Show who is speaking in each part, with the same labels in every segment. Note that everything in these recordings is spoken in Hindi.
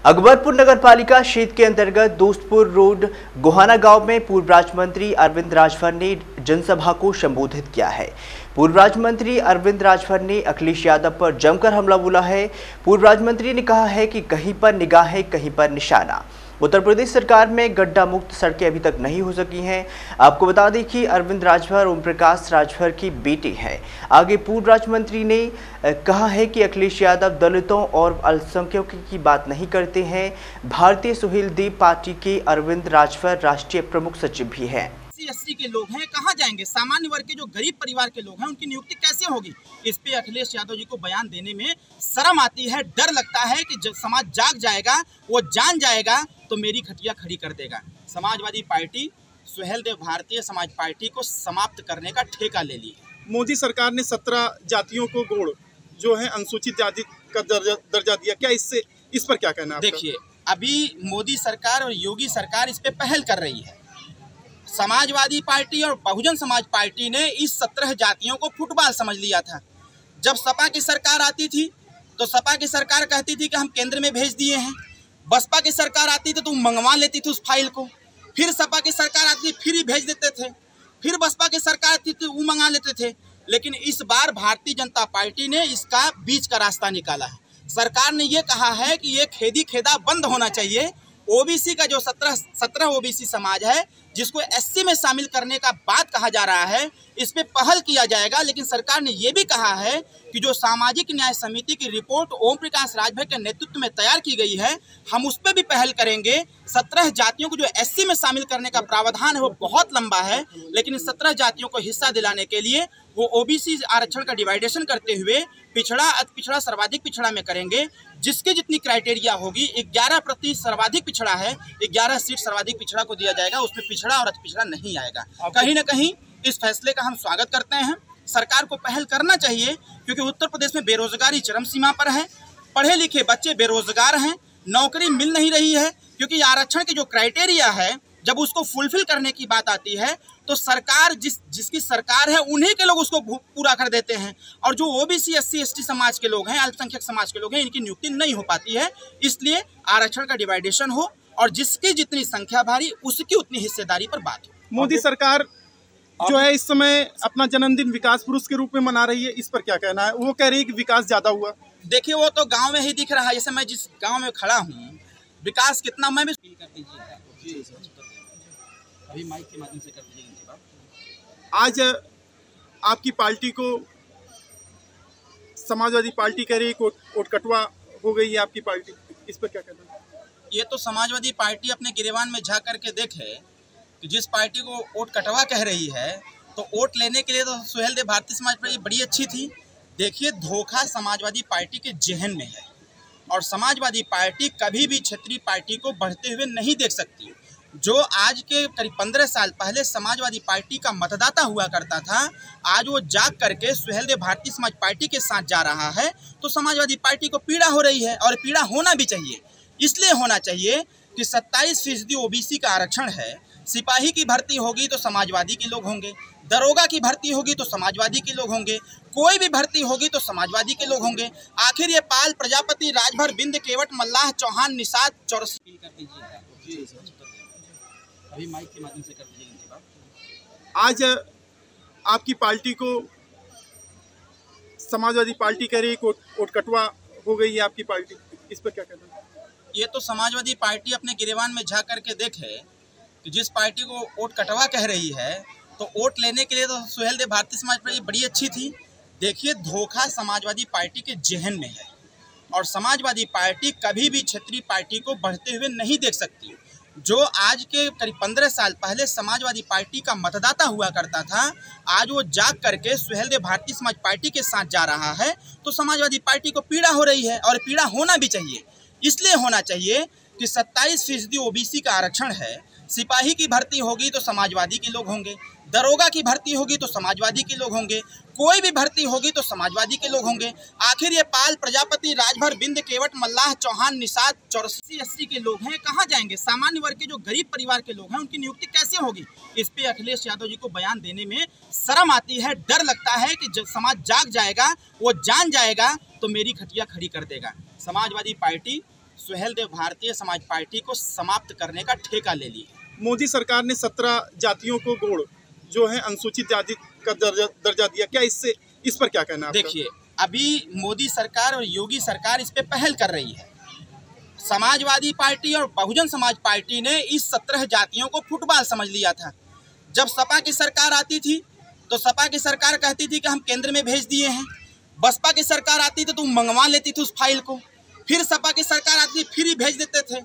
Speaker 1: अकबरपुर नगर पालिका क्षेत्र के अंतर्गत दोस्तपुर रोड गोहाना गांव में पूर्व राज्य मंत्री अरविंद राजभर ने जनसभा को संबोधित किया है। पूर्व राज्य मंत्री अरविंद राजभर ने अखिलेश यादव पर जमकर हमला बोला है। पूर्व राज्य मंत्री ने कहा है कि कहीं पर निगाहें कहीं पर निशाना। उत्तर प्रदेश सरकार में गड्ढा मुक्त सड़कें अभी तक नहीं हो सकी हैं। आपको बता दें कि अरविंद राजभर ओम प्रकाश राजभर की बेटी है। आगे पूर्व राज्य मंत्री ने कहा है कि अखिलेश यादव दलितों और अल्पसंख्यकों की बात नहीं करते हैं। भारतीय सुहेलदेव पार्टी के अरविंद राजभर राष्ट्रीय प्रमुख सचिव भी हैं।
Speaker 2: SC के लोग हैं, कहाँ जाएंगे? सामान्य वर्ग के जो गरीब परिवार के लोग हैं उनकी नियुक्ति कैसे होगी? इस पे अखिलेश यादव जी को बयान देने में शर्म आती है। डर लगता है कि जब समाज जाग जाएगा, वो जान जाएगा तो मेरी खटिया खड़ी कर देगा। समाजवादी पार्टी सुहेलदेव भारतीय समाज पार्टी को समाप्त करने का ठेका ले लिया।
Speaker 3: मोदी सरकार ने 17 जातियों को गोड़ जो है अनुसूचित जाति का दर्जा दिया, क्या इस पर क्या कहना है?
Speaker 2: देखिए, अभी मोदी सरकार और योगी सरकार इस पे पहल कर रही है। समाजवादी पार्टी और बहुजन समाज पार्टी ने इस 17 जातियों को फुटबॉल समझ लिया था। जब सपा की सरकार आती थी तो सपा की सरकार कहती थी कि हम केंद्र में भेज दिए हैं। बसपा की सरकार आती थी तो मंगवा लेती थी उस फाइल को। फिर सपा की सरकार आती थी, फिर ही भेज देते थे। फिर बसपा की सरकार आती थी, वो मंगा लेते थे। लेकिन इस बार भारतीय जनता पार्टी ने इसका बीच का रास्ता निकाला है। सरकार ने ये कहा है कि ये खेदी खेदा बंद होना चाहिए। ओबीसी का जो 17 ओबीसी समाज है, जिसको SC में शामिल करने का बात कहा जा रहा है, इस पे पहल किया जाएगा। लेकिन सरकार ने ये भी कहा है कि जो सामाजिक न्याय समिति की रिपोर्ट ओम प्रकाश राजभर के नेतृत्व में तैयार की गई है, हम उस पर भी पहल करेंगे। 17 जातियों को जो SC में शामिल करने का प्रावधान है वो बहुत लंबा है, लेकिन इस 17 जातियों को हिस्सा दिलाने के लिए वो ओबीसी आरक्षण का डिवाइडेशन करते हुए पिछड़ा, अति पिछड़ा, सर्वाधिक पिछड़ा में करेंगे। जिसकी जितनी क्राइटेरिया होगी, 11% सर्वाधिक पिछड़ा है, 11 सीट सर्वाधिक पिछड़ा को दिया जाएगा। उसमें पिछड़ा और अति पिछड़ा नहीं आएगा। कहीं ना कहीं इस फैसले का हम स्वागत करते हैं। सरकार को पहल करना चाहिए, क्योंकि उत्तर प्रदेश में बेरोजगारी चरम सीमा पर है। पढ़े लिखे बच्चे बेरोजगार हैं, नौकरी मिल नहीं रही है, क्योंकि आरक्षण की जो क्राइटेरिया है, जब उसको फुलफिल करने की बात आती है तो सरकार जिसकी सरकार है उन्हीं के लोग उसको पूरा कर देते हैं। और जो ओबीसी SC ST समाज के लोग हैं, अल्पसंख्यक समाज के लोग हैं, इनकी नियुक्ति नहीं हो पाती है। इसलिए आरक्षण का डिवाइडेशन हो और जिसकी जितनी संख्या भारी उसकी उतनी हिस्सेदारी पर बात हो।
Speaker 3: मोदी सरकार जो है इस समय अपना जन्मदिन विकास पुरुष के रूप में मना रही है, इस पर क्या कहना है? वो कह रही है कि विकास ज्यादा हुआ।
Speaker 2: देखिए, वो तो गाँव में ही दिख रहा है। जैसे मैं जिस गाँव में खड़ा हूँ, विकास कितना, मैं भी कर दीजिए अभी माइक के माध्यम से कर दीजिए इनकी बात।
Speaker 3: आज आपकी पार्टी को समाजवादी पार्टी कह रही है वोट कटवा हो गई है आपकी पार्टी, इस पर क्या कहना है?
Speaker 2: ये तो समाजवादी पार्टी अपने गिरेबान में झांक करके देखे कि जिस पार्टी को वोट कटवा कह रही है, तो वोट लेने के लिए तो सुहेलदेव भारतीय समाज पार्टी बड़ी अच्छी थी। देखिए, धोखा समाजवादी पार्टी के जहन में है और समाजवादी पार्टी कभी भी क्षेत्रीय पार्टी को बढ़ते हुए नहीं देख सकती। जो आज के करीब 15 साल पहले समाजवादी पार्टी का मतदाता हुआ करता था, आज वो जाग करके सुहेलदेव भारतीय समाज पार्टी के साथ जा रहा है। तो समाजवादी पार्टी को पीड़ा हो रही है, और पीड़ा होना भी चाहिए। इसलिए होना चाहिए कि 27% ओबीसी का आरक्षण है। सिपाही की भर्ती होगी तो समाजवादी के लोग होंगे, दरोगा की भर्ती होगी तो समाजवादी के लोग होंगे, कोई भी भर्ती होगी तो समाजवादी के लोग होंगे। आखिर ये पाल, प्रजापति, राजभर, बिंद, केवट, मल्लाह, चौहान, निषाद, चौरसी कर दीजिए अभी माइक के माध्यम से कर दीजिए इनकी बात।
Speaker 3: आज आपकी पार्टी को समाजवादी पार्टी कह रही है वोट कटवा हो गई है आपकी पार्टी, इस पर क्या कहना है?
Speaker 2: ये तो समाजवादी पार्टी अपने गिरेबान में झांक करके देखे कि जिस पार्टी को वोट कटवा कह रही है, तो वोट लेने के लिए तो सुहेलदेव भारतीय समाज पार्टी बड़ी अच्छी थी। देखिए, धोखा समाजवादी पार्टी के जहन में है और समाजवादी पार्टी कभी भी क्षेत्रीय पार्टी को बढ़ते हुए नहीं देख सकती। जो आज के करीब 15 साल पहले समाजवादी पार्टी का मतदाता हुआ करता था, आज वो जाग करके सुहेलदेव भारतीय समाज पार्टी के साथ जा रहा है। तो समाजवादी पार्टी को पीड़ा हो रही है, और पीड़ा होना भी चाहिए। इसलिए होना चाहिए कि 27% ओबीसी का आरक्षण है। सिपाही की भर्ती होगी तो समाजवादी के लोग होंगे, दरोगा की भर्ती होगी तो समाजवादी के लोग होंगे, कोई भी भर्ती होगी तो समाजवादी के लोग होंगे। आखिर ये पाल, प्रजापति, राजभर, बिंद, केवट, मल्लाह, चौहान, निषाद, चौरसी SC के लोग हैं, कहाँ जाएंगे? सामान्य वर्ग के जो गरीब परिवार के लोग हैं उनकी नियुक्ति कैसे होगी? इस पे अखिलेश यादव जी को बयान देने में शर्म आती है। डर लगता है कि जब समाज जाग जाएगा, वो जान जाएगा तो मेरी खटिया खड़ी कर देगा। समाजवादी पार्टी सुहेलदेव भारतीय समाज पार्टी को समाप्त करने का ठेका ले लिया।
Speaker 3: मोदी सरकार ने 17 जातियों को गौड़ जो है अनुसूचित जाति का दर्जा दिया, क्या इस पर क्या कहना है आपका?
Speaker 2: देखिए, अभी मोदी सरकार और योगी सरकार इस पे पहल कर रही है। समाजवादी पार्टी और बहुजन समाज पार्टी ने इस 17 जातियों को फुटबॉल समझ लिया था। जब सपा की सरकार आती थी तो सपा की सरकार कहती थी कि हम केंद्र में भेज दिए हैं। बसपा की सरकार आती थी तो मंगवा लेती थी उस फाइल को, फिर सपा की सरकार आती थी फिर ही भेज देते थे,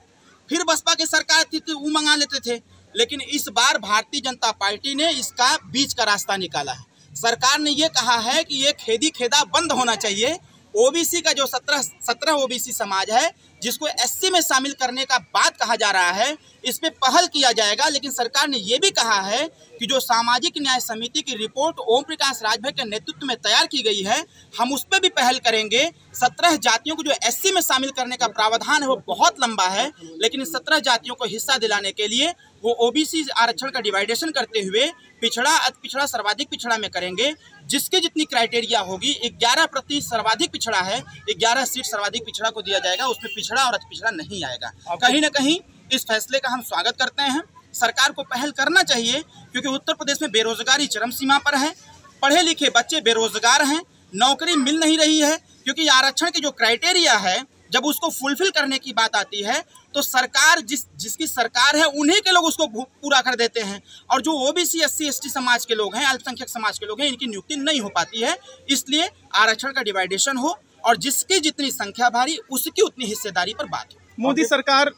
Speaker 2: फिर बसपा की सरकार आती थी वो मंगा लेते थे। लेकिन इस बार भारतीय जनता पार्टी ने इसका बीच का रास्ता निकाला है। सरकार ने ये कहा है कि ये खेदी खेदा बंद होना चाहिए। ओबीसी का जो 17 ओबीसी समाज है जिसको एससी में शामिल करने का बात कहा जा रहा है, इस पे पहल किया जाएगा। लेकिन सरकार ने ये भी कहा है कि जो सामाजिक न्याय समिति की रिपोर्ट ओम प्रकाश राजभर के नेतृत्व में तैयार की गई है, हम उस पर भी पहल करेंगे। 17 जातियों को जो एससी में शामिल करने का प्रावधान है वो बहुत लंबा है, लेकिन इस 17 जातियों को हिस्सा दिलाने के लिए वो ओबीसी आरक्षण का डिवाइडेशन करते हुए पिछड़ा, अति पिछड़ा, सर्वाधिक पिछड़ा में करेंगे। जिसकी जितनी क्राइटेरिया होगी, 11% सर्वाधिक पिछड़ा है, 11 सीट सर्वाधिक पिछड़ा को दिया जाएगा, उसमें पिछड़ा और अति पिछड़ा नहीं आएगा। कहीं ना कहीं इस फैसले का हम स्वागत करते हैं। सरकार को पहल करना चाहिए क्योंकि उत्तर प्रदेश में बेरोजगारी चरम सीमा पर है, पढ़े लिखे बच्चे बेरोजगार हैं, नौकरी मिल नहीं रही है। क्योंकि आरक्षण की जो क्राइटेरिया है जब उसको फुलफिल करने की बात आती है तो सरकार जिसकी सरकार है उन्हीं के लोग उसको पूरा कर देते हैं, और जो ओबीसी एससी एसटी समाज के लोग हैं, अल्पसंख्यक समाज के लोग हैं, इनकी नियुक्ति नहीं हो पाती है। इसलिए आरक्षण का डिवाइडेशन हो और जिसकी जितनी संख्या भारी उसकी उतनी हिस्सेदारी पर बात हो।
Speaker 3: मोदी सरकार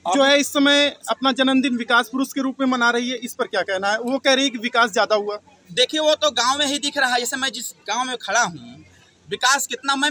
Speaker 3: जो है इस समय अपना जन्मदिन विकास पुरुष के रूप में मना रही है, इस पर क्या कहना है? वो कह रही है कि विकास ज्यादा हुआ।
Speaker 2: देखिए, वो तो गाँव में ही दिख रहा है। जैसे मैं जिस गाँव में खड़ा हूँ, विकास कितना मैं